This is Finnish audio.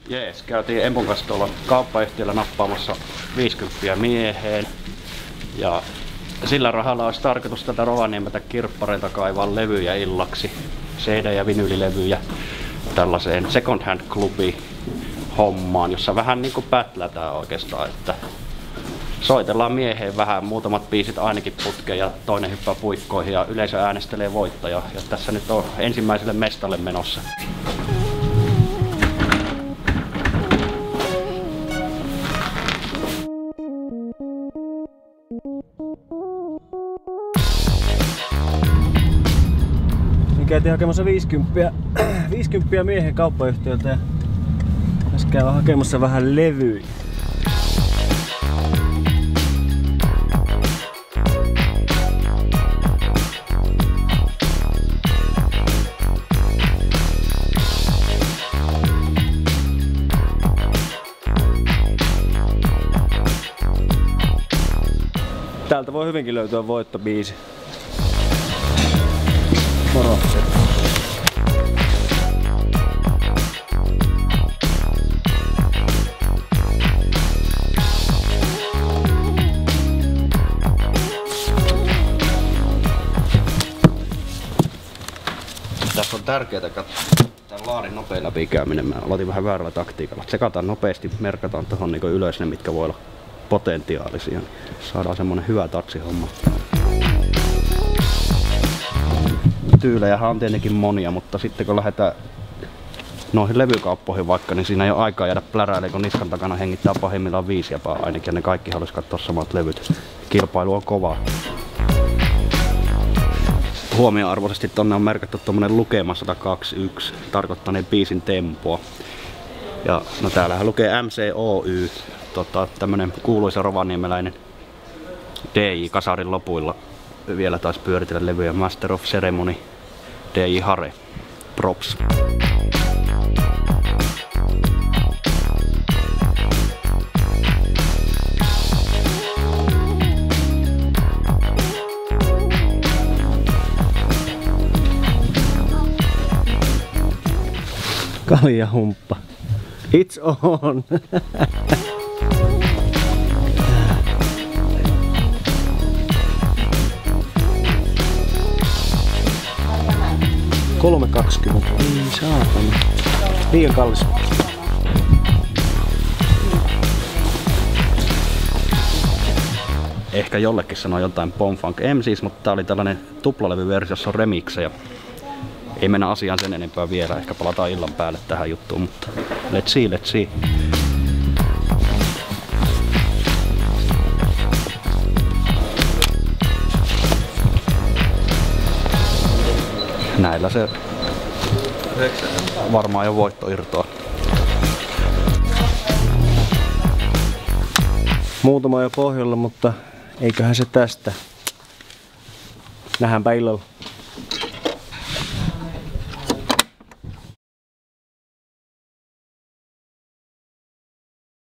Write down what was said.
Jees, käytiin Empun kanssa tuolla kauppayhtiöllä nappaamassa 50 mieheen. Ja sillä rahalla olisi tarkoitus tätä Rovaniemeltä kirppareilta kaivaa levyjä illaksi. CD- ja vinylilevyjä tällaiseen second hand klubi hommaan, jossa vähän niinku pätlätään oikeastaan, että soitellaan mieheen vähän, muutamat biisit ainakin putkeen ja toinen hyppää puikkoihin ja yleisö äänestelee voittajaa. Ja tässä nyt on ensimmäiselle mestalle menossa. Käytiin hakemassa 50 miehen kauppayhtiöltä ja tässä käydään hakemassa vähän levyjä. Täältä voi hyvinkin löytyä voittobiisi. Moro. Tässä on tärkeää katsoa tämän laarin nopea läpikäyminen. Mä aloitin vähän väärällä taktiikalla. Tsekataan nopeasti, merkataan tuohon niin ylös ne, mitkä voi olla potentiaalisia. Saadaan semmonen hyvä tatsihomma. Tyylejähän on tietenkin monia, mutta sitten kun lähdetään noihin levykauppoihin vaikka, niin siinä ei ole aikaa jäädä pläräilemään, kun niskan takana hengittää pahimmillaan 5 jopa ainakin, ja ne kaikki haluaisi katsoa samat levyt. Kilpailu on kova. Huomioarvoisesti tonne on merkattu tommonen lukema 121, tarkoittaneen biisin tempoa. Ja no täällähän lukee MCOY, tämmönen kuuluisa rovaniemeläinen DJ kasarin lopuilla vielä taas pyöritellä levyjä. Master of Ceremony, DJ Hare, props. Kaljahumppa. It's on! $3.20. Niin saatana. Liian kallis. Ehkä jollekin sanoo jotain Bomb-Funk MCs, mutta tää oli tällainen tuplalevyversio, jossa on remixejä. Ei mennä asiaan sen enempää vielä, ehkä palataan illan päälle tähän juttuun, mutta let's see. Näillä se varmaan jo voitto irtoaa. Muutama jo pohjalla, mutta eiköhän se tästä. Nähdäänpä illalla.